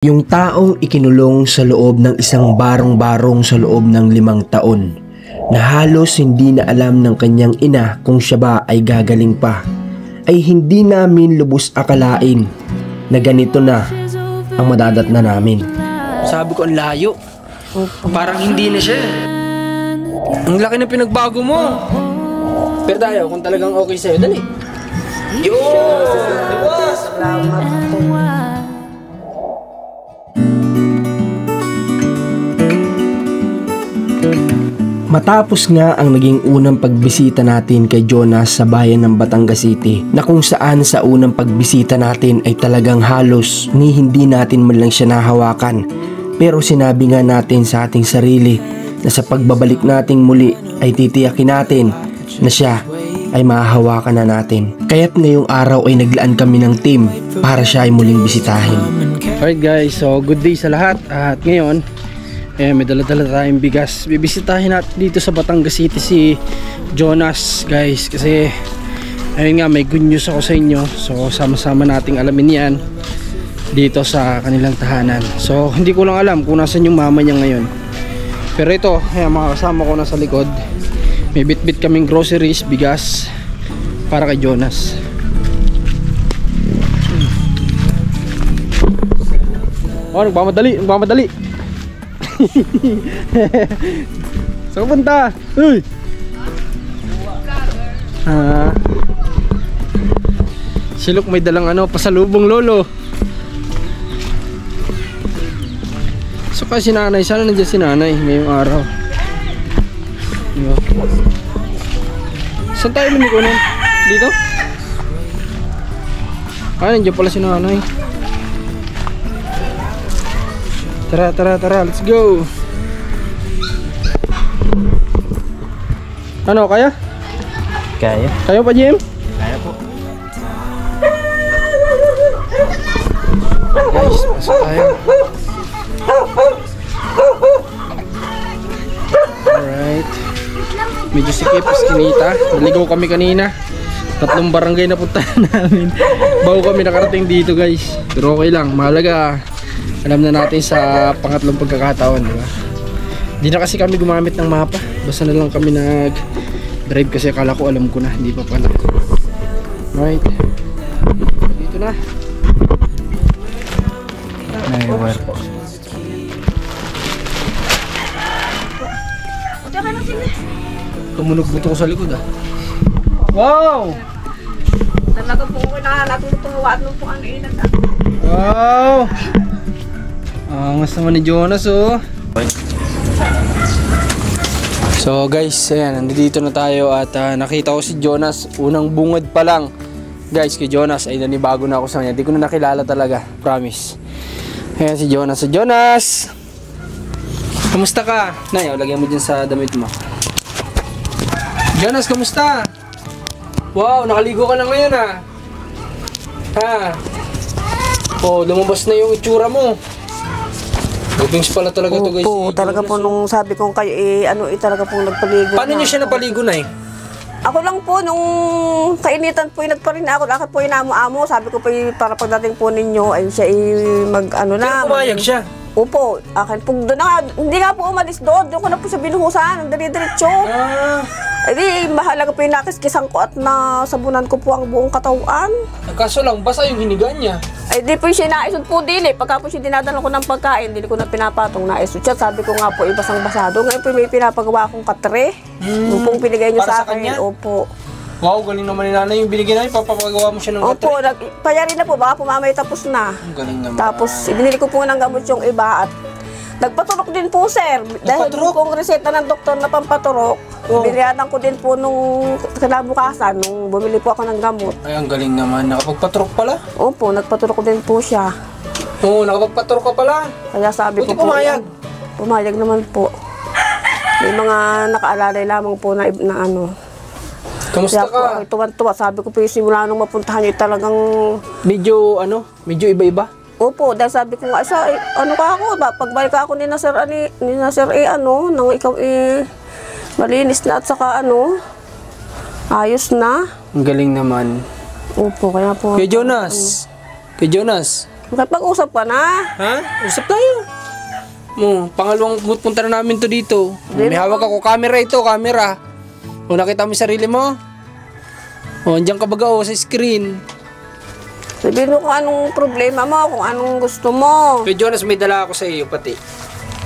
Yung taong ikinulong sa loob ng isang barong-barong sa loob ng 5 taon na halos hindi na alam ng kanyang ina kung siya ba ay gagaling pa, ay hindi namin lubos akalain na ganito na ang madadatnan namin. Sabi ko, ang layo. Parang hindi na siya. Ang laki ng pinagbago mo. Pero tayo, kung talagang okay sa'yo, dali. Yo! Salamat po. Matapos nga ang naging unang pagbisita natin kay Jonas sa bayan ng Batangas City, na kung saan sa unang pagbisita natin ay talagang halos ni hindi natin man lang siya nahawakan, pero sinabi nga natin sa ating sarili na sa pagbabalik nating muli ay titiyakin natin na siya ay mahahawakan na natin. Kaya't ngayong araw ay naglaan kami ng team para siya ay muling bisitahin. Alright guys, so good day sa lahat. At ngayon may dala-dala tayong bigas. Bibisitahin natin dito sa Batangas City si Jonas guys, kasi ayun nga, may good news ako sa inyo. So sama-sama nating alamin yan dito sa kanilang tahanan. So hindi ko lang alam kung nasan yung mama niya ngayon, pero ito, ayan, mga kasama ko nasa likod. May bit-bit kaming groceries, bigas para kay Jonas. Oh, nagmamadali. Saan ka punta? Uy! Silok may dalang pasalubong lolo. So kasi si nanay, sana nandiyan si nanay ngayong araw. Saan tayo lumikunan? Dito? Nandiyan pala si nanay. Tara, let's go. Ano, kaya? Kaya? Kaya pa, Jim? Kaya po. Guys, pasok tayo. Alright. Medyo sikip, kinita. Naligaw kami kanina. 3 barangay na puntahan namin. Bago kami nakarating dito guys. Pero okay lang, mahalaga alam na natin sa pangatlong pagkakataon, di ba? Hindi na kasi kami gumamit ng mapa. Basta na lang kami nag-drive kasi akala ko alam ko na, hindi pa pala. Right. Dito na. Naiwar po. Tumunog buto ko sa likod ah. Wow! Talaga po ko nakatutulungan nung po ano ilan. Wow! Angas naman ni Jonas oh. So guys, ayan, nandito na tayo at nakita ko si Jonas. Unang bungad pa lang guys kay Jonas ay nanibago na ako sa kanya. Hindi ko na nakilala talaga, promise. Ayan si Jonas. So Jonas, kamusta ka? Nay, lagyan mo dyan sa damit mo. Jonas, kamusta? Wow, nakaligo ka na ngayon ah. Ha? Oh, lumabas na yung itsura mo. Dugings pala talaga to guys. Opo, talaga po nung sabi kong kayo talaga po nagpaligo. Paano niyo siya napaligo na eh? Ako lang po nung kainitan po nagparin ako, lakad po inamo-amo, sabi ko po para pagdating po ninyo ay siya Pero pumayag siya. Opo, akin po doon na, hindi nga po umalis doon ko na po siya binuhusan, ang dali-diretso. Eh di, mahalaga po yung nakiskisan ko at nasabunan ko po ang buong katawan. Kaso lang, basa yung hinigaan niya. Ay di po siya naisod po din eh. Pagka po siya dinadala ko ng pagkain, hindi ko na pinapatong naisod siya. Sabi ko nga po, ibasang-basado. Ngayon po may pinapagawa akong katre. Yung pong binigay niyo Para sa sa akin. kanya? Opo. Wow, galing naman ni nanay yung binigyan namin. Papapagawa mo siya ng Opo, katre. payarin na po. Baka po mamay tapos na. Galing naman. Tapos, ibinili ko po ng gamot yung iba at nagpaturok din po, sir. Dahil yung pong reseta ng doktor na pampaturok, binilihan ko din po nung kinabukasan, nung bumili po ako ng gamot. Ay, ang galing naman. Nakapagpaturok pala? Opo, nagpaturok din po siya. Oo, nakapagpaturok ka pala. Kaya sabi Buti ko po, pumayag. Pumayag naman po. May mga nakaalalay lamang po na ano. Kamusta Kaya po ka? ako tuwan-tuwa. Sabi ko po yung simula nung mapuntahan nyo talagang... Medyo iba-iba. Opo, dahil sabi ko nga siya, ano ka ako, pagbalik ako ni Nasir, nang ikaw malinis na at saka ayos na. Ang galing naman. Opo, kaya po. Kay Jonas, Makipag-usap ka na. Ha? Usap tayo. Pangalawang punta na namin to dito. May hawak ako. Camera ito, camera. Nakita mo yung sarili mo? Andiyan ka baga sa screen. Sabihin mo kung anong problema mo, kung anong gusto mo. Kay Jonas, may dala ako sa iyo pati.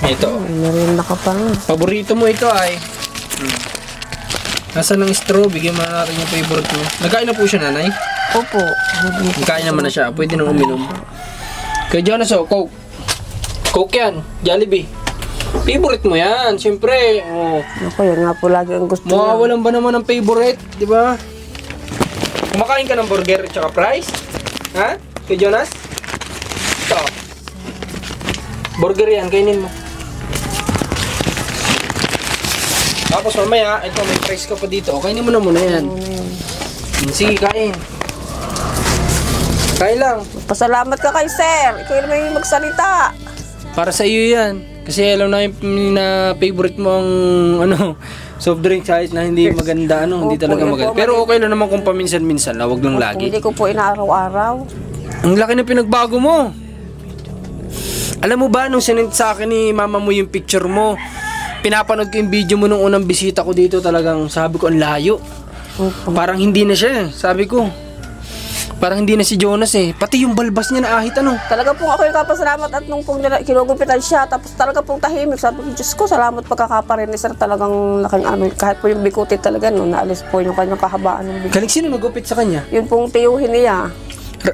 Ito. Merienda ka pa. Paborito mo ito ay. Nasa ng straw, bigyan mo natin yung favorite mo. Nagkain na po siya, nanay? Opo. Nagkain naman na siya. Pwede nang uminom. Kay Jonas, Coke. Coke yan. Jollibee. Favorite mo yan. Siyempre. Ako, yun nga po lagi ang gusto niya. Mawawalan ba naman ng favorite? Di ba? Kumakain ka ng burger at saka fries? Ha? Kay Jonas? Ito. Burger yan. Kainin mo. Tapos mamaya, ito may fries ka pa dito. Kainin mo na muna yan. Sige, kain. Kain lang. Pasalamat ka kay sir. Ikaw naman yung magsalita. Para sa iyo yan. Kasi alam namin na favorite mo ang soft drink kahit na hindi maganda, hindi talaga maganda. Pero okay lang naman kung paminsan-minsan na, wag lang lagi. Hindi ko po inaaraw-araw. Ang laki na pinagbago mo. Alam mo ba, nung sinend sa akin ni mama mo yung picture mo, pinapanood ko yung video mo nung unang bisita ko dito, talagang sabi ko ang layo. Parang hindi na siya, sabi ko. Parang hindi na si Jonas Pati yung balbas niya na ahit Talaga pong ako yung kapasalamat at nung pong kinugupitan siya, tapos talaga pong tahimik. Sabi ko, Diyos ko, salamat pagkakaparin ni sir. Talagang laking kahit po yung bikuti talaga, naalis po yung kanyang kahabaan ng bikuti. Galing sino nagupit sa kanya? Yun pong tiyuhin niya.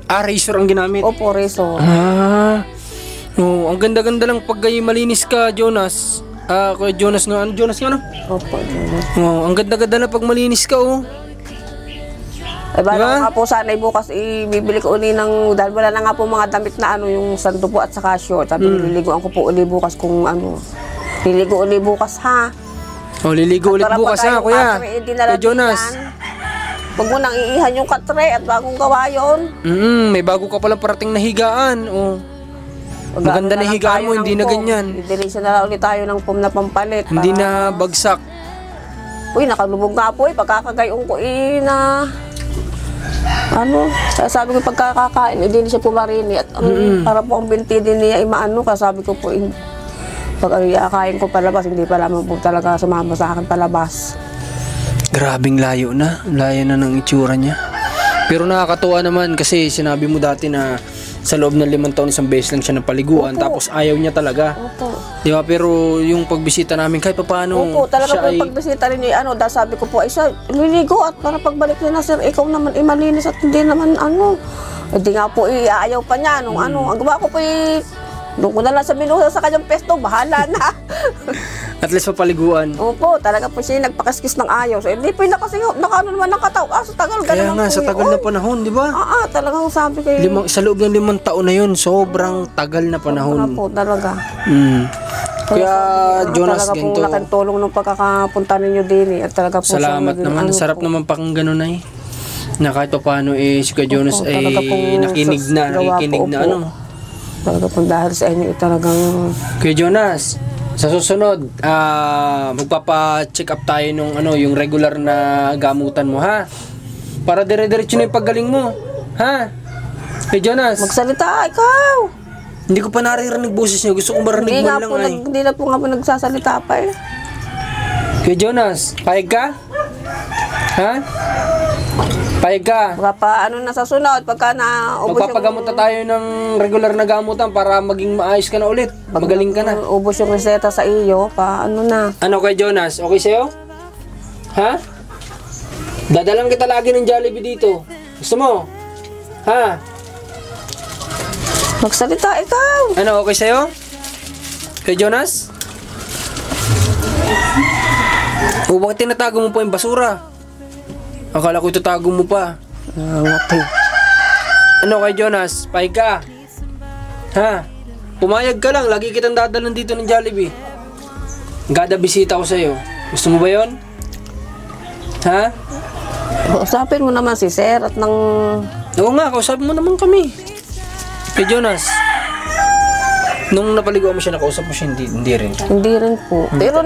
Razor ang ginamit? Opo, razor. Ang ganda-ganda lang pag malinis ka, Jonas. Kuya Jonas nga. Jonas nga, Opo, Jonas. Ang ganda-ganda lang pag malinis ka, Bala ko nga po sana bukas ibibili ko uli dahil wala na nga po mga damit na yung sando po at saka short. Sabi nililiguan ko po uli bukas kung liligo uli bukas ha. Liligo ulit bukas ha, kuya. Kuya Jonas. Huwag mo nang iihan yung katre at bagong gawa yun. May bago ka palang parating na higaan. Maganda na higaan mo, hindi na ganyan. Idilisyon na lang ulit tayo ng pum na pampalit. Hindi na bagsak. Uy, nakalubog nga po pagkakagayon ko sabi ko pagkakakain, hindi siya pumarini at para po ang binti din niya sabi ko po, pag akain ko palabas, hindi pa lamang po talaga sumama sa akin palabas. Grabing layo na ng itsura niya. Pero nakakatuwa naman kasi sinabi mo dati na sa loob ng 5 taon isang beses lang siya napaliguan. Opo. Tapos ayaw niya talaga. Opo. Di ba? Pero yung pagbisita namin kahit paano talaga siya po yung pagbisita rin niyo, dahil sabi ko po, isa, liligo at para pagbalik niya na sir, ikaw naman malinis at hindi naman hindi nga po ayaw pa niya ang gawa ko po doon ko na lang sa minusa sa kanyang pesto, bahala na. At least papaliguan. Opo, talaga po siya nagpakiskis ng ayos. Hindi po na kasi naman ng kataw. Sa tagal Kaya nga, sa tagal na panahon, di ba? Talagang sabi ko sa loob ng 5 taon na yun, sobrang tagal na panahon. po, talaga. Kaya, Jonas, talaga ganito. Talaga pong laking tulong nung pagkakapunta ninyo din at talaga po salamat naman, sarap naman pakang ganun na kahit pa paano si Kuya Jonas nakikinig na Talaga pong dahil sa inyo talagang... Kuya Jonas, sa susunod, magpapa-check up tayo nung yung regular na gamutan mo, ha? Para dire-diretso na yung paggaling mo, ha? Kuya Jonas. Magsalita, ikaw! Hindi ko pa naririnig boses niyo. Gusto kong marinig mo lang Hindi na po nga po nagsasalita pa Kuya Jonas, payag ka? Ha? Payag ka? Na sa sunod, pagka naubos magpapagamot na tayo ng regular na gamutan para maging maayos ka na ulit. Magaling ka na. Ubos yung reseta sa iyo, na. Kay Jonas? Okay sa'yo? Ha? Dadalan kita lagi ng Jollibee dito. Gusto mo? Ha? Magsalita, ikaw! Okay sa'yo? Kay Jonas? Bakit tinatago mo pa yung basura? Akala ko itatago mo pa. Kay Jonas? Payag ka? Ha? Pumayag ka lang. Lagi kitang dadalan dito ng Jollibee. Gada bisita ko sa'yo. Gusto mo ba yun? Ha? Usapin mo naman si sir at Oo nga, kausapin mo naman kami. Kay Jonas, nung napaliguan mo siya, nakausap mo siya, hindi rin. Hindi rin po. Pero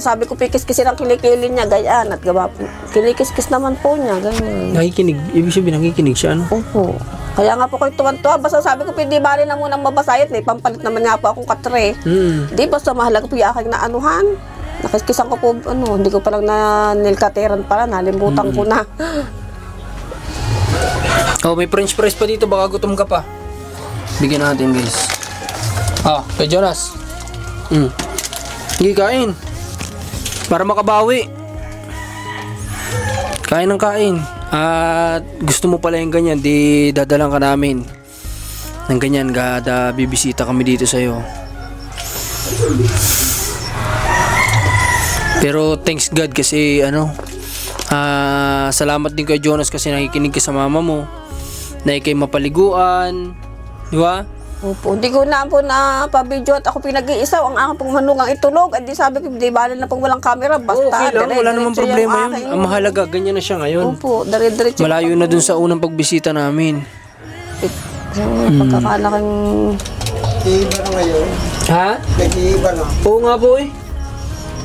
sabi ko, pikis-kisin ang kilikili niya, gayaan, at gawa po. Kilikis-kis naman po niya, ganyan. Nakikinig, ibig sabihin nakikinig siya, Opo. Kaya nga po kayo tuwan-tuwa. Basta sabi ko, hindi bali na munang mabasayat. May pampalit naman nga po akong katre. Di basta mahalaga po yung aking naanuhan. Nakiskisan ko po, hindi ko palang na nilkateran pala. Nalimutan ko na. Oh, may french fries pa dito. Baka gutom ka pa. Bigyan natin, guys. Kay Jonas. Hindi kain. Para makabawi. Kain ng kain. At gusto mo pala yung ganyan, di dadalang ka namin ng ganyan, kada bibisita kami dito sa'yo. Pero thanks God kasi salamat din kay Jonas kasi nakikinig ka sa mama mo, na ikay mapaliguan, di ba? Opo, hindi ko na po na pabidyo at ako pinag-iisaw ang aking pong manugang itulog. At di sabi ko, di bali na pong walang camera. Basta, okay lang, wala namang problema yun. Ang mahalaga, ganyan na siya ngayon. Opo, dire-diretso. Malayo na dun sa unang pagbisita namin. Pagkakalaking... Nag-iiba na ngayon. Ha? Nag-iiba na. Oo nga po eh.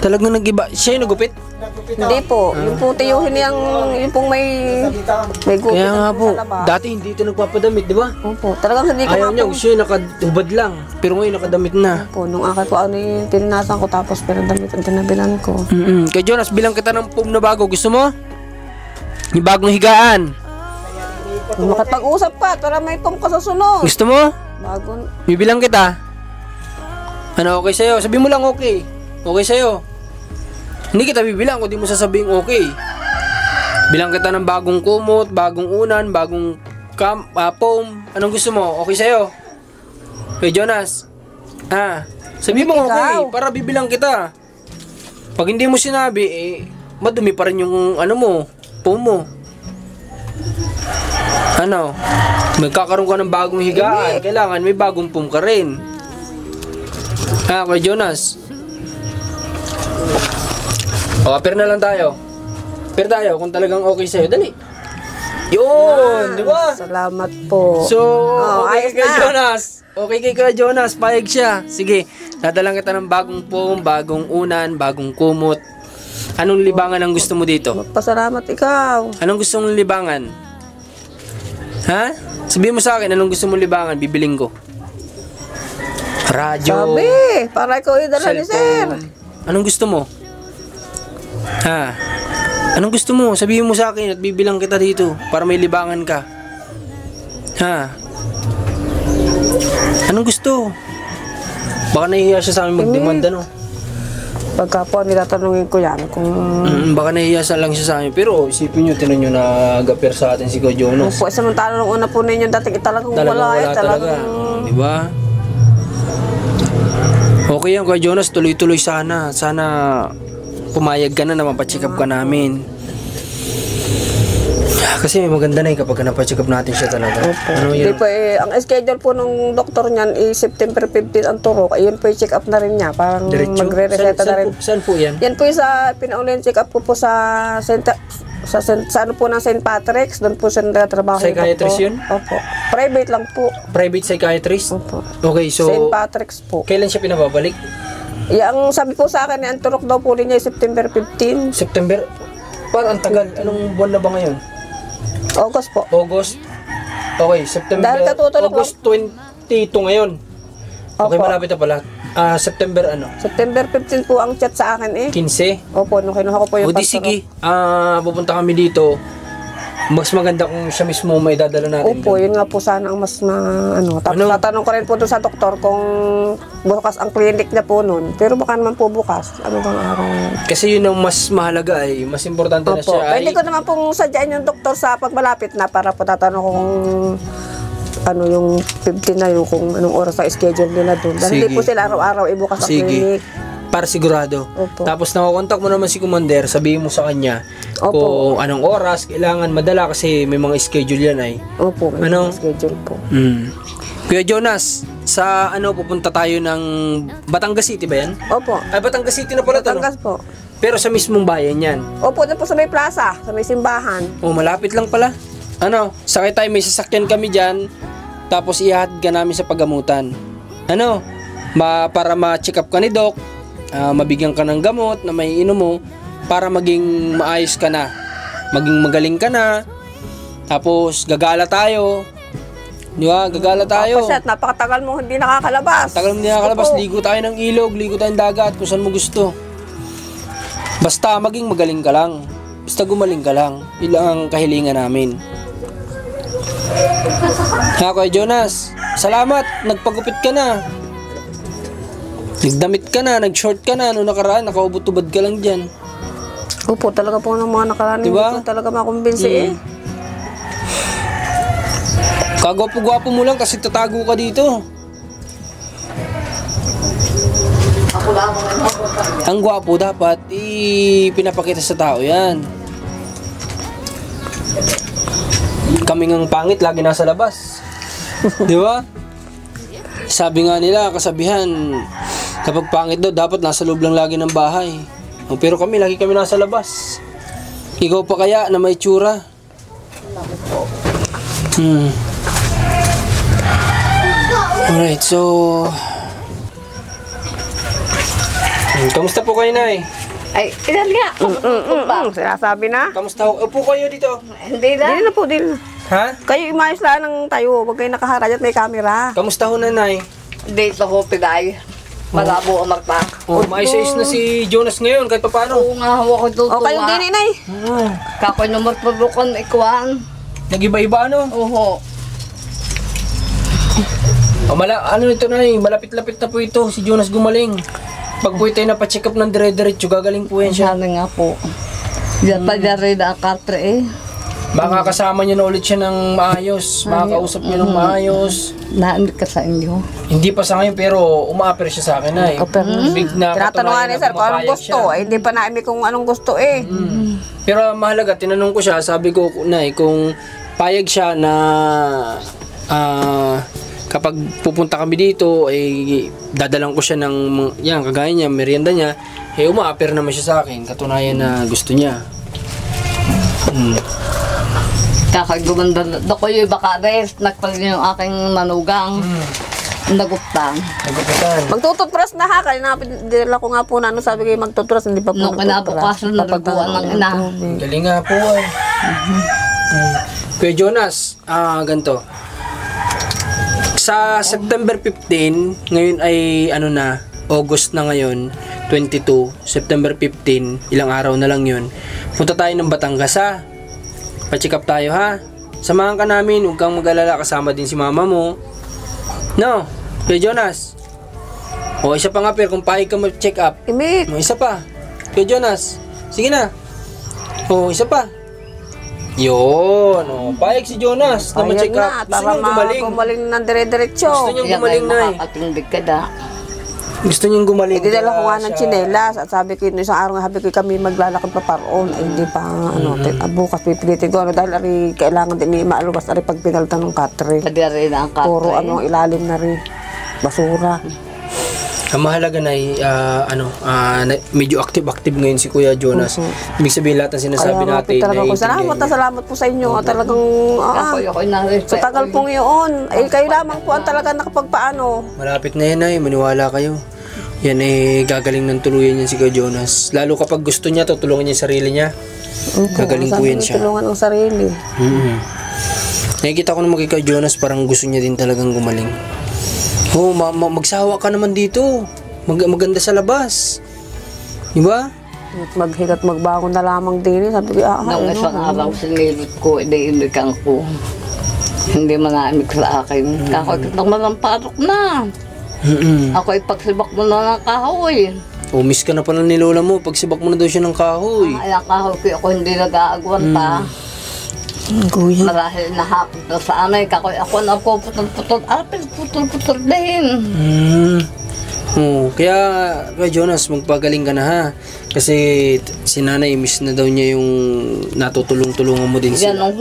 Talagang nag-iba. Siya yung nagupit? Hindi po. Yung po tiyuhin yung pong may gupit. Kaya nga po, sa labas. dati hindi ito nagpapadamit, di ba? Opo, talagang hindi ko Ayaw nga niya, po. gusto niya nakahubad lang. Pero ngayon nakadamit na. Opo, nung akin po pininasan ko tapos pinadamit ang tinabilan ko. Kay Jonas, bilang kita ng foam na bago. Gusto mo? Yung bagong higaan. Makapag-usap pa para may pong kasasunod. Gusto mo? Bago. Bibilang kita. Ano okay sa'yo? Sabi mo lang okay. Okay sa'yo. Hindi kita bibilang kung di mo sasabihin okay. Bilang kita ng bagong kumot, bagong unan, bagong foam. Anong gusto mo? Okay sa'yo? Hey Jonas. Sabi mo okay, para bibilang kita. Pag hindi mo sinabi, madumi pa rin yung foam mo. Magkakaroon ka ng bagong higaan. Kailangan may bagong foam ka rin. Kay Jonas. Pair na lang tayo. Pair tayo kung talagang okay sa'yo. Dali. Yun, di ba? Salamat po. So, okay ayos kay na. Jonas. Okay kay Jonas, payag siya. Sige, dadalang kita ng bagong foam, bagong unan, bagong kumot. Anong libangan ang gusto mo dito? Magpasalamat ikaw. Anong gusto mong libangan? Ha? Sabihin mo sa akin, anong gusto mong libangan? Bibiling ko. Radyo. Sabi, para ikaw idala ni sir. Cellphone. Anong gusto mo? Anong gusto mo? Sabihin mo sa akin at bibilang kita dito para may libangan ka. Anong gusto? Baka nahihiya siya sa amin mag-demand, Pagka po, nitatanungin ko yan kung... Baka nahihiya lang siya sa amin. Pero isipin nyo, tinan nyo na agaper sa atin si Kuya Jonas. Opo, samantala nung una po ninyo dating talagang wala. Talaga. Diba? Okay yan, Kuya Jonas. Tuloy-tuloy sana. Sana pumayag ka na mapacheck up ka namin. Kasi maganda na kapag napacheck up natin siya talaga. Opo. Hindi po ang schedule po nung doktor niyan September 15 ang turok. Ayun po check up na rin niya. Parang magre-reseta na rin. Saan po yan? Yan po yung sa pinauling check up po sa ano po ng St. Patrick's. Doon po siya nagtatrabaho. Psychiatrist yun? Opo. Private lang po. Private psychiatrist? Opo. Okay, so... St. Patrick's po. Kailan siya pinababalik? Yung sabi po sa akin, ang turok daw po rin niya September 15. September? Parang ang tagal. Anong buwan na ba ngayon? August po. August? Okay, September. Dahil katutulog August 22 ngayon. Okay, Opo. malapit na pala. September September 15 po ang chat sa akin 15? Opo, nung kinuha ko po yung O di sige, pupunta kami dito. Mas maganda kung siya mismo may dadala natin. Opo, yun nga po sana ang mas Tapos tatanong ko rin po doon sa doktor kung bukas ang clinic niya po noon. Pero baka naman po bukas. Ano bang araw? Kasi yun ang mas mahalaga mas importante na Opo, siya pwede ko naman pong sadyaan yung doktor sa pagmalapit na para po tatanong kung yung 15 na yung kung anong oras ang schedule nila doon. Dahil hindi po sila araw-araw ibukas ang clinic. Para sigurado. Opo. Tapos nakakontak mo naman si Commander, sabihin mo sa kanya Opo. kung anong oras kailangan madala kasi may mga schedule yan Opo, may schedule po. Kuya Jonas, sa pupunta tayo ng Batangas City ba yan? Opo. Ay, Batangas City na pala ito. Batangas po. Pero sa mismong bayan yan. Opo, doon po sa may plaza, sa may simbahan. Malapit lang pala. Sakay tayo, may sasakyan kami dyan. Tapos ihatid ka namin sa paggamutan. Para ma-check up ka ni Doc. Mabigyan ka ng gamot na may inom mo para maging maayos ka na, maging magaling ka na, tapos gagala tayo, Di ba? Gagala tayo. Kasi at napakatagal mo hindi nakakalabas. Tagal mo hindi nakakalabas. Opo. Ligo tayo ng ilog, ligo tayong dagat, kung saan mo gusto. Basta maging magaling ka lang. Basta gumaling ka lang. Yun lang ang kahilingan namin. Ha, Kuya Jonas, salamat. Nagpagupit ka na. Nagdamit ka na, nag-short ka na. Noong nakaraan, nakaubot-ubad ka lang dyan. Opo, talaga po ng mga nakaraan. Diba? Hindi ko talaga makumbinsi eh. Kagwapo-gwapo mo lang kasi tatago ka dito. Ang gwapo dapat pinapakita sa tao yan. Kaming ang pangit lagi nasa labas. Di ba? Sabi nga nila, kasabihan, kapag pangit daw dapat nasa loob lang lagi ng bahay. Pero kami lagi kami nasa labas. Ikaw pa kaya na may tsura? Alright, so kamusta po kayo, Nay? Ay, ilan nga? Sinasabi na. Kamusta? Upo kayo dito. Hindi na. Dili na po, dili na. Ha? Kayo imayos lang ng tayo. Huwag kayo nakaharad at may camera. Kamusta ho, Nanay? Dito ko pinay. Malabo ang mata. Oh, maayos-ayos na si Jonas ngayon kahit paano. Oo nga, hawa ko tutuwa. O kayong din, inay. Kakoy numar pagbukan ikuan. Nag-iba-iba ano? Oo. Ano ito, Nay? Malapit-lapit na po ito. Si Jonas gumaling. Pag po tayo napacheck up ng dire-diretso, gagaling po yan siya. Sana nga po. Diyan pa dyan rin ang katre eh. Makakasama niyo na ulit siya ng maayos. Makakausap niyo ng maayos. Naamit ka sa inyo. Hindi pa sa ngayon pero umaaper siya sa akin, Nay. Big na Tinatanungan ni katunayan sir na kung anong pumapayag gusto. siya. Eh, hindi pa namin kung anong gusto eh. Pero mahalaga, tinanong ko siya, sabi ko, Nay, kung payag siya na kapag pupunta kami dito, dadalang ko siya ng, yan, kagaya niya, merienda niya, umaaper naman siya sa akin, katunayan na gusto niya. Kakoy gumanda. Dako yung bakares. Nagpalin yung aking manugang. Naguptang. Nagupitan. Magtututpras na ha. Kaya dinala ko nga po na ano sabi kayo magtututpras. Hindi pa po Nung kinabukasan na nagbuwan ng ina. Galing nga po ay. Kuya Jonas, ganito. Sa September 15, ngayon ay August na ngayon, 22, September 15, ilang araw na lang yun. Punta tayo ng Batangas ha. Pa-check up tayo ha. Samahan ka namin, huwag kang mag-alala, kasama din si mama mo. No, Kuya Jonas. O, isa pa nga pero kung pahig ka mag-check up. Imik. O, isa pa. Kuya Jonas, sige na. O, isa pa. Yun, o, pahig si Jonas na ma-check up. Gusto Para niyang gumaling. gumaling ng dire-diretso. Gusto niyang Yan gumaling ay na makakatindig ka da. Gusto niyang gumaling. Dinala ko nga ng siya. tsinelas at sabi ko isang araw nga sabi ko kami maglalakad pa paroon ay hindi pa bukas pipilitin ko dahil ari kailangan din maalubas ari pag pinaltan ng katre. Pwede rin ang katre. Puro ilalim na rin basura. Ang mahalaga na medyo active ngayon si Kuya Jonas. Ibig sabihin lahat ng sinasabi natin. Talaga ko naiintindihan niya. salamat po sa inyo. Talagang Kakoy na-respect. sa tagal pong iyon ay kayo lamang po ang talaga nakapagpaano. Malapit na yan ay, maniwala kayo. Yan gagaling ng tuluyan yan si Kuya Jonas. Lalo kapag gusto niya, tutulungan niya yung sarili niya. Gagaling po yan siya. Tulungan ang sarili. Nakikita ko naman kay Kuya Jonas, parang gusto niya din talagang gumaling. Magsawa ka naman dito. Maganda sa labas. Di ba? Maghigat magbago na lamang din. Sabi ko, Nung isang araw sinilot ko, iniinikan ko. Hindi manamig sa akin. Kakoy kitang malamparok na. Ako ipagsibak mo na ng kahoy. Miss ka na pala ni Lola mo. Pagsibak mo na daw siya ng kahoy. Ay, ang kahoy ko ako hindi nag-aagwan pa. Kuya. Marahil nahapot na sa anay. Kakoy ako na po putol-putol. Putol-putol din. Kaya Jonas, magpagaling ka na ha. Kasi si nanay, miss na daw niya yung natutulong-tulungan mo din Yan sila. ang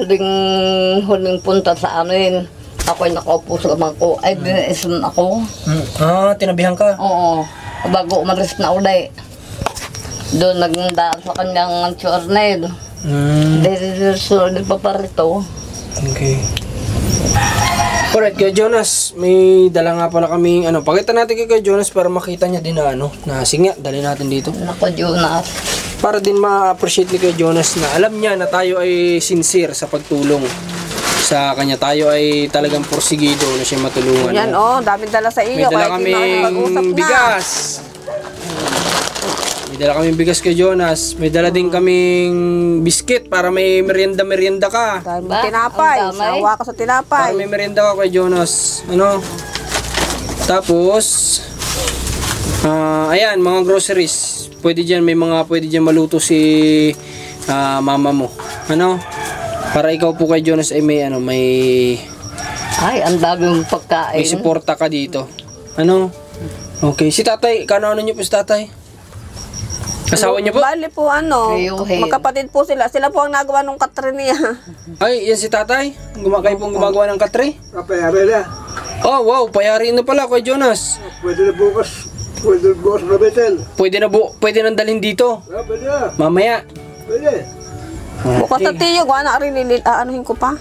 huling punta sa amin. Ako'y nakaupo sa bangko. Ay, dinaisan ako. Tinabihan ka? Oo. Bago umalis na ulit. Doon nagdaan sa kanyang chornel. Dahil sulit pa parito. Okay. Alright, kay Jonas, may dala nga pala kaming pakita natin kay Jonas para makita niya din na sige nga, dali natin dito. Nako, Jonas. Para din ma-appreciate ni kay Jonas na alam niya na tayo ay sincere sa pagtulong. sa kanya. Tayo ay talagang porsigido na siya matulungan. Yan, dami dala sa May iyo. dala kaming bigas. May dala kaming bigas kay Jonas. May dala din kaming biscuit para may merienda ka. Dahil Ba? tinapay. Ang damay. Sawa ka sa tinapay. Para may merienda ka kay Jonas. Ano? Tapos, ayan, mga groceries. Pwede dyan, pwede dyan maluto si mama mo. Ano? Para ikaw po kay Jonas ay may Ay, ang dami mong pagkain. may suporta ka dito. Ano? Okay. Si tatay, kano niyo po si tatay? Asawa niyo po? Bali po Kayuhin. magkapatid po sila. Sila po ang nagawa nung katriniya. Ay, yan si tatay. Kayo pong gumagawa ng katre? Kapayari na. Oh, wow. Payari na pala kay Jonas. Pwede na bukas. Pwede na bukas na betel. Pwede nang dalhin dito. Pwede na. Mamaya. Pwede. Bukas sa tiyo, gawa na rin anuhin ko pa.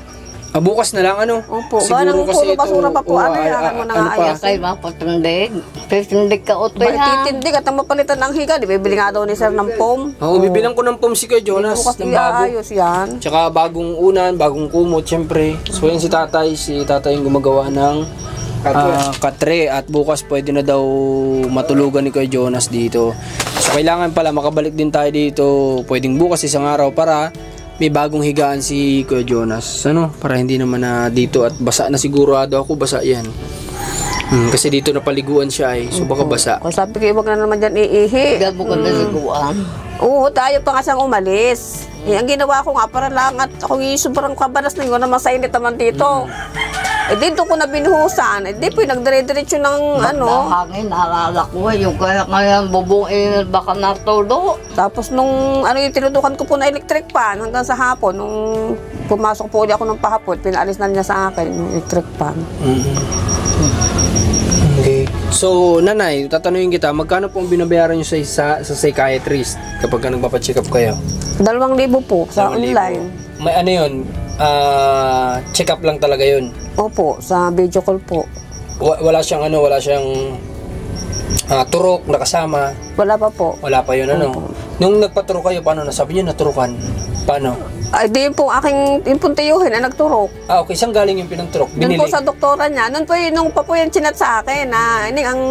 Bukas na lang ano? Opo, gawa ng puro basura pa po. Ayan mo na nga Kaya ayos. kayo mapatindig. Titindig ka utoy Bali, ha. titindig at ang mapalitan ng higa. Di bibili nga daw ni sir ng foam. Oo, bibilang ko ng pom si Kuya Jonas. Bukas Ng bago. iayos yan. Tsaka bagong unan, bagong kumot, syempre. So yan si tatay yung gumagawa ng katre. At bukas pwede na daw matulugan ni Kuya Jonas dito. So kailangan pala makabalik din tayo dito. Pwedeng bukas isang araw para may bagong higaan si Kuya Jonas. Ano? Para hindi naman na dito at basa na sigurado ako, basa yan. Kasi dito napaliguan siya so baka basa. Kung sabi ko, wag na naman dyan iihi. Gabo ka na liguan. Oo, tayo pa nga siyang umalis. Ang ginawa ko nga para lang at ako sobrang kabanas na yun naman sa init naman dito. Dito ko na binuhusan. Di po nagdire-diretso ng Hangin, naalala ko yung kaya ngayon bubuin baka natulo. Tapos nung yung tinutukan ko po na electric fan hanggang sa hapon, nung pumasok po ulit ako ng pahapon, pinaalis na niya sa akin yung electric fan. Okay. So, nanay, tatanungin kita, magkano po ang binabayaran nyo sa psychiatrist kapag nagpapacheck up kayo? 2,000 po sa 2,000. online. May ano yun? Check up lang talaga yun. Opo, sa video call po. Wala siyang turok na kasama. Wala pa po. Wala pa yun Nung nagpaturok kayo, paano nasabi nyo naturukan? Paano? Ay, di yung pong tiyuhin na nagturok. Okay, saan galing yung pinagturok? Doon Binili? po sa doktora niya. Nung pa po yan chinat sa akin na ang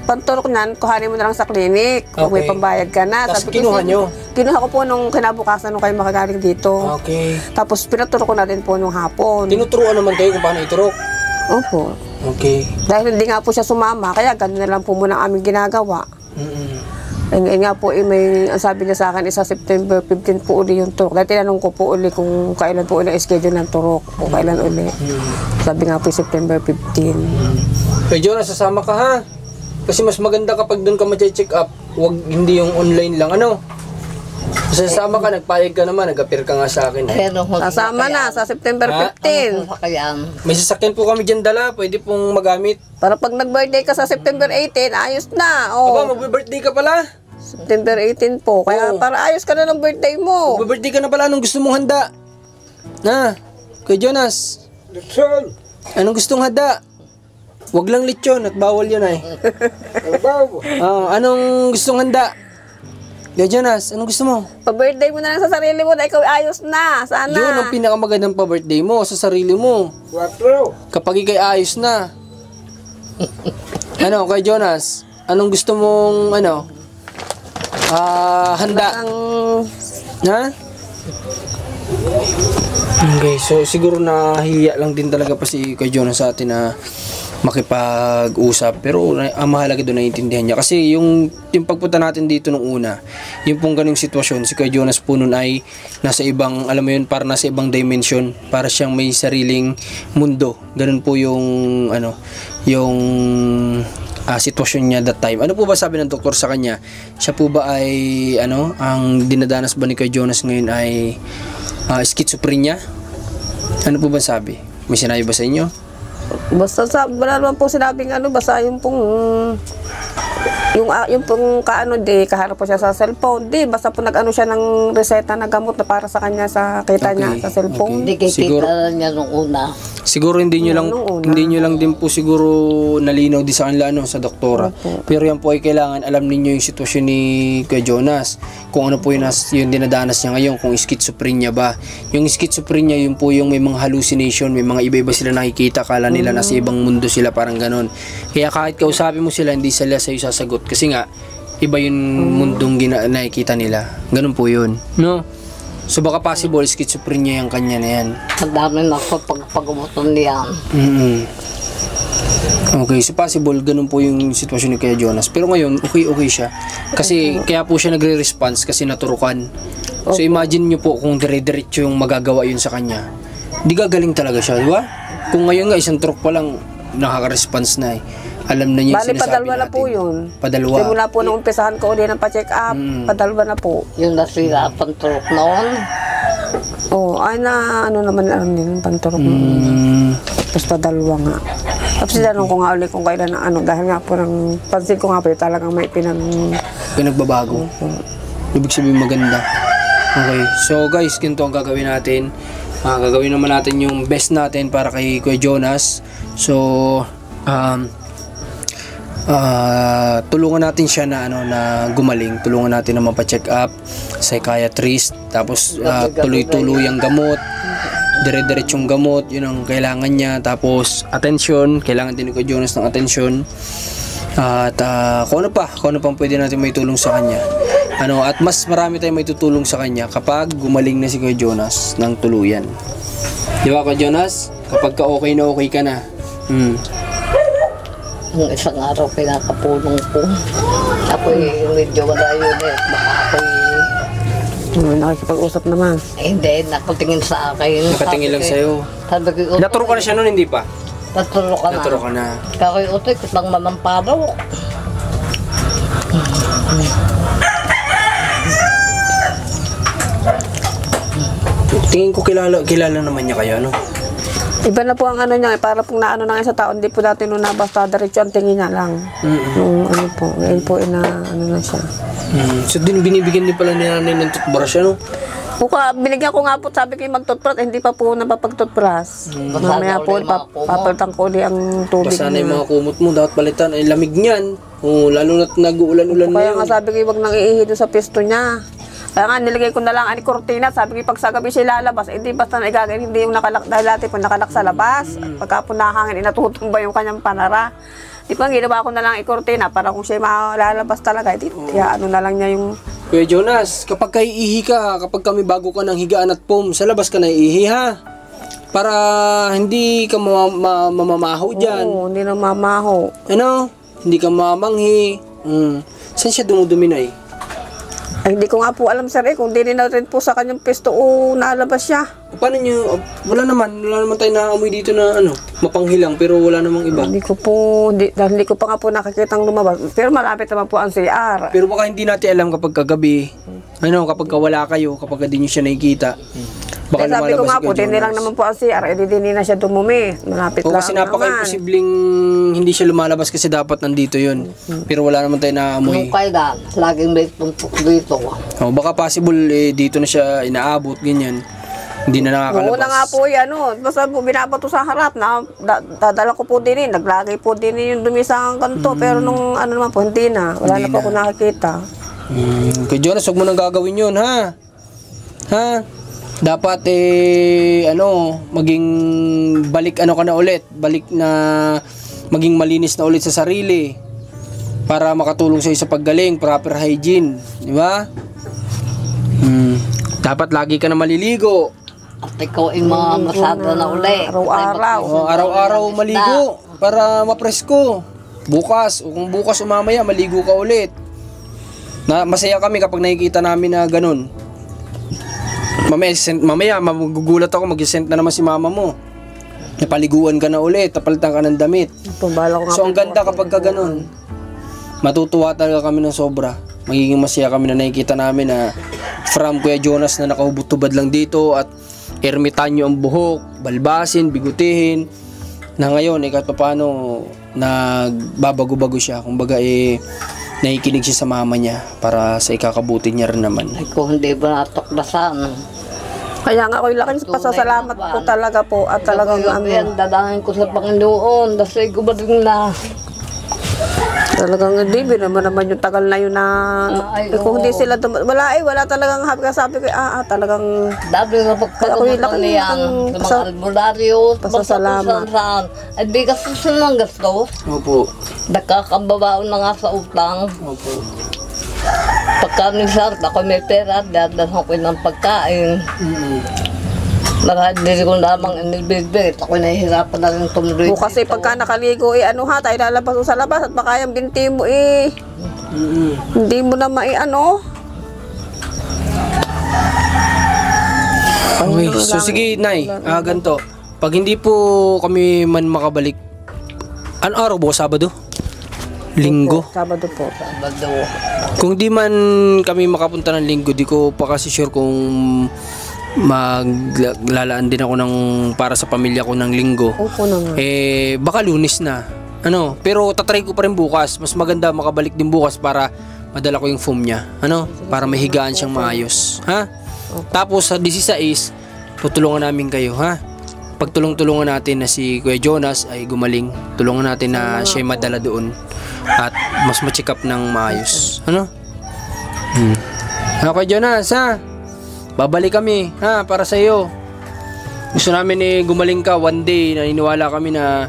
panturok niyan, kuhanin mo na lang sa clinic. Kung may Okay. pambayad ka na. Tapos Sabi ko, kinuha nyo? Kinuha ko po nung kinabukasan nung kayo makagaling dito. Okay. Tapos pinaturok ko na din po nung hapon. Tinuturuan naman kayo kung paano iturok? Opo. Okay. Dahil hindi nga po siya sumama, kaya ganun na lang po muna ang aming ginagawa. Nga po, ang sabi niya sa akin, sa September 15 po uli yung turok. Dahil tinanong ko po uli kung kailan po uli ang schedule ng turok o kailan uli. Sabi nga po, September 15. Kaya Jonas, sasama ka ha? Kasi mas maganda kapag doon ka ma-check up, hindi yung online lang, Sasama ka, nagpayag ka naman, nag-appear ka nga sa akin. Sasama na sa September 15. May sasakyan po kami dyan dala, pwede pong magamit. Para pag nag-birthday ka sa September 18, ayos na. Aba, mag-birthday ka pala. September 18 po. Kaya para ayos ka na ng birthday mo. Mag-birthday ka na pala, anong gusto mong handa? Kay Jonas, Lechon. anong gustong handa? Wag lang lechon at bawal yun Trabaho. Anong gustong handa? Kay Jonas, anong gusto mo? Pa-birthday mo na lang sa sarili mo na ikaw ayos na. Sana. Yun ang pinakamagandang pa-birthday mo sa sarili mo. 4. Kapag ikay ayos na. Kay Jonas, anong gusto mong handa? Okay, so siguro nahiya lang din talaga pa si Kuya Jonas sa atin na makipag-usap, pero ang mahalaga doon naiintindihan niya kasi yung pagpunta natin dito nung una, yung pong ganung sitwasyon, si Kuya Jonas po nun ay nasa ibang, alam mo yun, para nasa ibang dimension, para siyang may sariling mundo. Ganun po yung sitwasyon niya that time. Ano po ba sabi ng doktor sa kanya? Siya po ba ay ang dinadanas ba ni Kuya Jonas ngayon ay schizophrenia? Ano po ba sabi? May sinabi ba sa inyo? Basta wala naman po sinabing basta yung pong Yung pong kaano di, kaharap po siya sa cellphone. Di, basta po nag-ano siya ng reseta na gamot na para sa kanya sa kita niya sa cellphone. Hindi kikita niya nung una. Siguro hindi nyo lang din po siguro nalinaw di sa kanila sa doktora. Pero yan po ay kailangan alam ninyo yung sitwasyon ni Kuya Jonas. Kung ano po yung dinadanas niya ngayon, kung schizophrenia ba. Yung schizophrenia, yun po yung may mga hallucination, may mga iba-iba sila nakikita, kala nila nasa ibang mundo sila, parang ganon. Kaya kahit kausapin mo sila, hindi sila sa'yo sasagot. Kasi nga, iba yung mundong nakikita nila. Ganon po yun. No? So baka possible, schizophrenia yung kanya na yan. Ang dami na ako pag-umuton niyan. Okay, so possible, ganun po yung sitwasyon ni Kuya Jonas. Pero ngayon, okay siya. Kasi, kaya po siya nagre-response kasi naturukan. So imagine nyo po kung dire-diretso yung magagawa yun sa kanya. Di gagaling talaga siya, di ba? Kung ngayon nga, isang truk pa lang, nakaka-response na eh. Alam na niya yung Bali, sinasabi padalwa natin. na po yun. Padalwa. Simula po nung umpisahan ko ulit ng pa-check up, padalwa na po. Yung nasira pang turok noon. Ay na, ano naman alam din, panturok Tapos padalwa nga. Tapos sinanong ko nga ulit kung kailan na dahil nga po pansin ko nga po talagang may pinagbabago. Ibig sabihin maganda. Okay, so guys, ganito ang gagawin natin. Gagawin naman natin yung best natin para kay Kuya Jonas. So, tulungan natin siya na gumaling. Tulungan natin na mapa-check up, psychiatrist, tapos tuloy-tuloy ang gamot, dire-diretsong gamot, yun ang kailangan niya. Tapos attention, kailangan din ni Kuya Jonas ng attention. At kung ano pang pwede natin may tulong sa kanya. At mas marami tayong may tutulong sa kanya kapag gumaling na si Kuya Jonas ng tuluyan. Di ba, Kuya Jonas? Kapag okay ka na. Yung isang araw pinakapulong ko. Ako'y medyo wala yun eh. Baka ako'y nakikipag-usap naman. hindi, nakatingin sa akin. Nakatingin lang sa'yo. Sabi ko, Naturo ka na siya noon, hindi pa? Naturo ka na. Naturo ka na. Kakoy utoy, kitang manamparo. Tingin ko kilala naman niya kayo, ano? Iba na po ang niya, para pong naano na sa tao, hindi po dati nung nabasta diretso ang tingin niya lang. Nung po, ngayon po na siya. So binibigyan din pala ni nanay ng toothbrush, ano? Binigyan ko nga po, sabi ko yung mag-toothbrush, hindi pa po napapag-toothbrush. Mamaya po, papalitan ko ulit ang tubig Basta na yung niya. mga kumot mo, dapat palitan. Ay, lamig niyan. Lalo na't nag-uulan-ulan na Kaya yun. nga sabi ko, wag nang iihi doon sa pisto niya. Kaya nga, nilagay ko na lang ang kortina. Sabi ko, pag sa gabi siya lalabas, hindi basta na igagawin, hindi yung nakalak, dahil dati po nakalak sa labas. Pagka po nahangin, inatutumba yung kanyang panara. Di ba, ginawa ko na lang ikortina para kung siya malalabas talaga, kaya na lang niya yung... Kuya Jonas, kapag iihi ka, kapag kami bago ka ng higaan at foam, sa labas ka na iihi, ha? Para hindi ka mamamaho dyan. Oo, hindi na mamaho. Ano? Hindi ka mamanghi. Saan siya dumudumi na eh? Ay, hindi ko nga po alam, sir, kung di na rin po sa kanyang pesto o nalabas siya. Paano nyo? Wala naman tayo naamoy dito na mapanghilang, pero wala namang iba. Hindi ko po, dahil hindi ko pa nga po nakikitang lumabas. Pero malapit naman po ang CR. Pero baka hindi natin alam kapag kagabi, kapag wala kayo, kapag hindi nyo siya nakikita. Baka Sabi ko lumalabas nga si po, Kuya din lang Jonas. naman po ang CR, din na siya dumumi. Malapit O lang kasi naman. napaka-imposibleng hindi siya lumalabas kasi dapat nandito yun. Pero wala naman tayo naamoy. Nung kailan, laging may tumpok dito. Baka possible dito na siya inaabot, ganyan. Hindi na nakakalabas. Oo na nga po yan, basta po binabato sa harap na dadala ko po din naglagay po din yung dumi sa kanto. Pero nung naman po, hindi na. Wala Hindi na po ako nakikita. Kay Jonas, huwag mo nang gagawin yun, ha? Ha? Dapat maging balik ka na ulit. Balik na maging malinis na ulit sa sarili. Para makatulong sa'yo sa paggaling, proper hygiene. Di ba? Dapat lagi ka na maliligo. At ikaw ay mga masada na uli. Araw-araw. Araw-araw maligo para mapresko. Bukas, o kung bukas o mamaya, maligo ka ulit. Masaya kami kapag nakikita namin na ganun. Mamaya magugulat ako, mag-send na naman si mama mo. Napaliguan ka na ulit, tapalitan ka ng damit. So ang ganda kapag ka ganun. Matutuwa talaga kami ng sobra. Magiging masaya kami na nakikita namin na from Kuya Jonas na nakahubot-tubad lang dito at ermitanyo ang buhok, balbasin, bigutihin. Na ngayon, kahit paano nagbabago-bago siya. Kumbaga nakikinig siya sa mama niya para sa ikakabuti niya rin naman. Ay, kung hindi ba natuklasan. Kaya nga ako'y laking pasasalamat po talaga po at talagang Yan, dadangin ko sa Panginoon. Kasi gumaling na. talagang hindi naman yung tagal na yun na kung hindi sila wala talagang sabi ko talagang Dami na pagkakaroon niyan. Sa mga albularyo, pasasalamat. saan. Ay, di kasi sila ng gasto. Opo. Nakakababaon na nga sa utang. Opo. Pagka minsan ako may pera, dadahan ko ng pagkain. Marahil ko lamang inibigit. Ako nahihirapan na rin tumuloy. o kasi pagka nakaligo tayo lalabas sa labas at baka yung binti mo hindi mo na Okay, so sige, Nay. Ganito. Pag hindi po kami man makabalik, ano araw po? Sabado? Linggo? Sabado po. Sabado. Kung di man kami makapunta ng linggo, di ko pa kasi sure kung maglalaan din ako para sa pamilya ko ng linggo. Opo naman. Baka Lunes na. Pero tatry ko pa rin bukas. Mas maganda makabalik din bukas para madala ko yung foam niya. Para mahigaan siyang maayos. Ha? Tapos sa 16, tutulungan namin kayo, ha? Pagtulong-tulungan natin na si Kuya Jonas ay gumaling. Tulungan natin na siya ay madala doon. At mas ma-check up ng maayos. Kuya Jonas, ha? Babalik kami, ha, para sa iyo. Gusto namin gumaling ka one day. Naniniwala kami na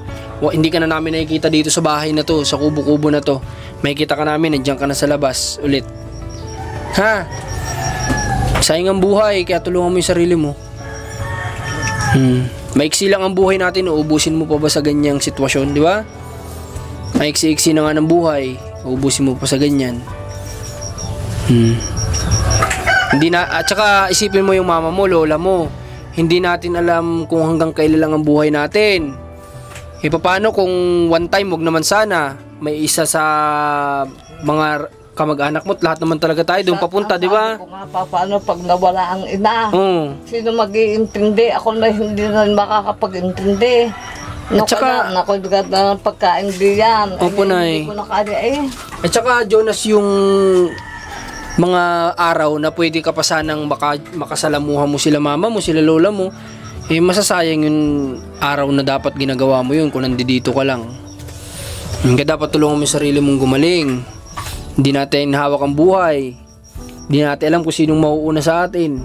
hindi ka na namin nakikita dito sa bahay na to, sa kubo-kubo na to. Makikita ka namin, nandiyan ka na sa labas ulit. Ha? Sayang ang buhay, kaya tulungan mo yung sarili mo. Maiksi lang ang buhay natin, uubusin mo pa ba sa ganyang sitwasyon, di ba? Maiksi-iksi na nga ng buhay, uubusin mo pa sa ganyan. At saka isipin mo yung mama mo, lola mo. Hindi natin alam kung hanggang kailan lang ang buhay natin. Paano kung one time, wag naman sana, may isa sa mga kamag-anak mo, lahat naman talaga tayo doon papunta, di ba? Kung nga paano pag nawala ang ina. Sino mag-iintindi? Ako na hindi na makakapag-intindi. At saka, nakuligat na ng pagkain diyan. Opo, Nay. Hindi ko na kaya At saka, Jonas, yung mga araw na pwede ka pa sanang makasalamuhan mo sila mama mo, sila lola mo, masasayang yung araw na dapat ginagawa mo yun kung nandito ka lang. Kaya dapat tulungan mo yung sarili mong gumaling. Hindi natin hawak ang buhay. Hindi natin alam kung sinong mauuna sa atin.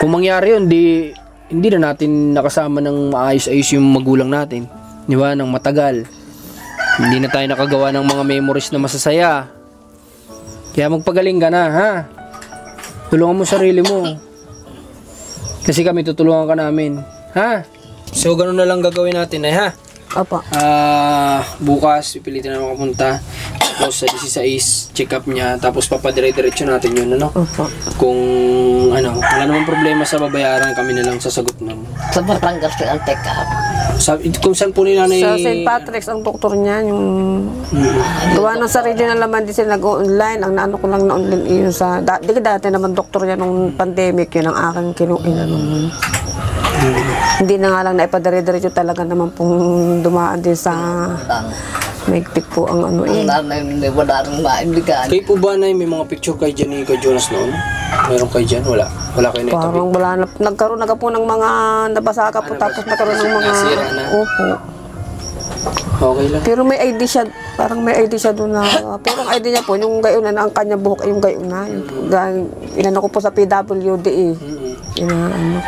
Kung mangyari yun, hindi na natin nakasama ng maayos-ayos yung magulang natin. Di ba? Nang matagal. Hindi na tayo nakagawa ng mga memories na masasaya. Kaya magpagaling ka na, ha? Tulungan mo sarili mo. Kasi kami tutulungan ka namin. Ha? So, ganun na lang gagawin natin, ha? Opo. Bukas, pipilitin na makapunta. Tapos sa 16, check up niya. Tapos papadire-diretso natin yun, Opo. Kung, wala namang problema sa babayaran, kami na lang sasagot nun. Sa Batangas ang check up. Kung saan po nila Sa St. Patrick's ang doktor niya, yung gawa ng sarili na naman din sila nag-online. Ang naano ko lang na online yun sa, dati naman doktor niya nung pandemic, yun ang aking kinuina nung hindi na nga lang naipadire-diretso talaga naman pong dumaan din sa maigpit po ang Ang nanay, wala rin maibigan. Kayo po ba na may mga picture kay Jan ni kay Jonas noon? Meron kay Jan? Wala. Wala kayo na itabi? parang wala na, nagkaroon na po ng mga nabasa ka po tapos nagkaroon ng mga Nasira na? opo. Okay lang. Pero may ID siya, parang may ID siya doon na, pero ang ID niya po, yung gayon na ang kanya buhok ay yung gayon na. Inano ko po sa PWD Inaano.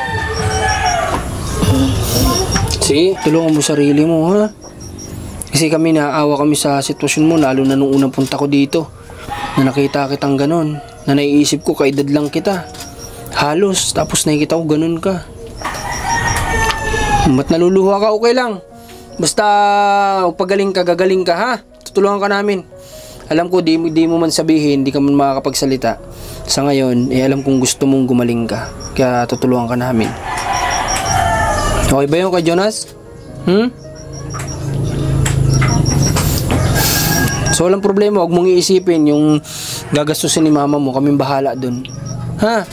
Sige, tulungan mo sarili mo, ha? Kasi kami naaawa kami sa sitwasyon mo, lalo na nung unang punta ko dito. Na nakita kitang ganon. Na naiisip ko, kaedad lang kita. Halos, tapos nakikita ko ganon ka. Ba't naluluha ka? Okay lang. Basta, pagaling ka, gagaling ka, ha? Tutulungan ka namin. Alam ko, di mo man sabihin, di ka man makakapagsalita. Sa ngayon, alam kong gusto mong gumaling ka. Kaya tutulungan ka namin. Okay ba yun kay Jonas? So walang problema, huwag mong iisipin yung gagastusin ni mama mo, kaming bahala dun. Ha?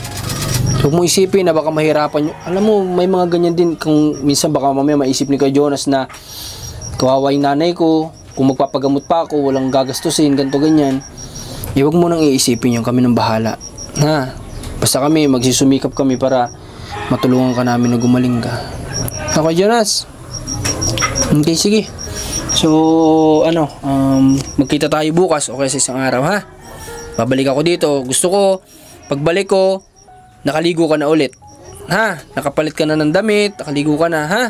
Huwag mong isipin na baka mahirapan nyo. Alam mo, may mga ganyan din kung minsan baka mamaya maisip ni kay Jonas na kawawa yung nanay ko, kung magpapagamot pa ako, walang gagastusin, ganto ganyan. Huwag mo nang iisipin yung kami ng bahala. Ha? Basta kami, magsusumikap kami para matulungan ka namin na gumaling ka. Okay, Jonas? Okay, sige. So, magkita tayo bukas o kaya sa isang araw, ha? Babalik ako dito. Gusto ko, pagbalik ko, nakaligo ka na ulit. Ha? Nakapalit ka na ng damit, nakaligo ka na, ha?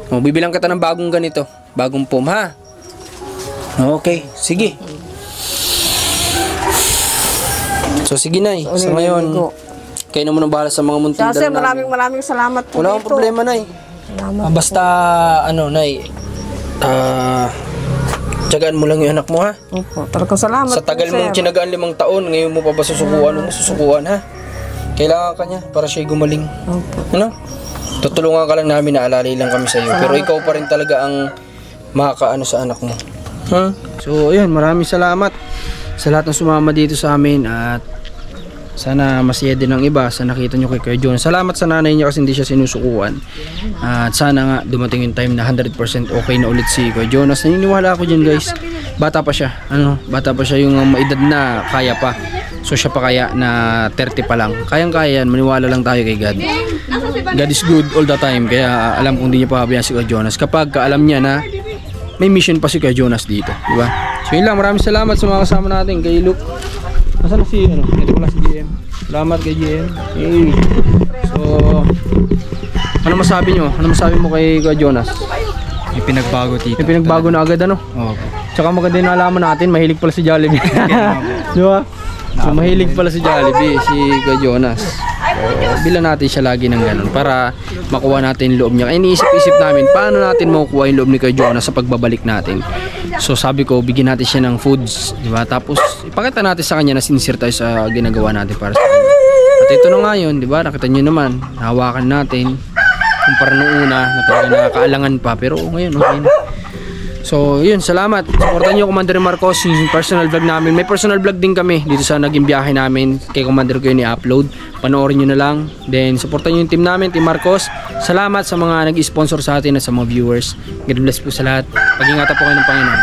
O, bibilang kita ng bagong ganito. Bagong foam, ha? Okay, sige. So, sige, Nay. Sa ngayon, kayo na muna bahala sa mga munting Sir, dala namin. maraming salamat po Wala akong dito. problema, Nay. Salamat. Basta, Nay, tiyagaan mo lang yung anak mo, ha? Opo, talagang salamat Sa tagal po, mong sir. tinagaan 5 taon, ngayon mo pa ba susukuan? Mo susukuan, ha? Kailangan ka niya para siya'y gumaling. Opo. Ano? Tutulungan ka lang namin, naalalay lang kami sa iyo. Pero ikaw pa rin talaga ang makakaano sa anak mo. Ha? So, ayun, maraming salamat sa lahat ng sumama dito sa amin at sana masaya din ang iba sa nakita nyo kay Kuya Jonas. Salamat sa nanay niya kasi hindi siya sinusukuan. At sana nga dumating yung time na 100% okay na ulit si Kuya Jonas. Naniniwala ako dyan, guys. Bata pa siya. Bata pa siya yung maedad na kaya pa. So siya pa kaya na 30 pa lang. Kayang-kaya yan. Maniwala lang tayo kay God. God is good all the time. Kaya alam kong hindi niya pahabayaan si Kuya Jonas. Kapag alam niya na may mission pa si Kuya Jonas dito. Diba? So yun lang. Maraming salamat sa mga kasama natin. Kay Luke. Nasaan si ito pala si GM. Salamat kay GM. Hey. So ano masabi nyo? Ano masabi mo kay Kuya Jonas? May pinagbago, tita. May pinagbago na agad, ano? Oo. Tsaka maganda yung nalaman natin, mahilig pala si Jollibee. Di ba? So mahilig pala si Jollibee, si Kuya Jonas. So bilan natin siya lagi ng ganun para makuha natin yung loob niya. Kaya iniisip-isip namin, paano natin makukuha yung loob ni Kuya Jonas sa pagbabalik natin. So sabi ko, bigyan natin siya ng foods, di ba? Tapos ipakita natin sa kanya na sincere tayo sa ginagawa natin para sa kanya. At ito na nga yun, di ba? Nakita nyo naman, nahawakan natin. Kumpara nung una, na talaga nakakaalangan pa. Pero ngayon, okay na. So, yun, salamat. Supportan nyo Commander Marcos, yung personal vlog namin. May personal vlog din kami dito sa naging biyahe namin. Kay Commander ko yun i-upload. Panoorin nyo na lang. Then, supportan nyo yung team namin, Team Marcos. Salamat sa mga nag-sponsor sa atin at sa mga viewers. God bless po sa lahat. Pag-ingatan po kayo ng Panginoon.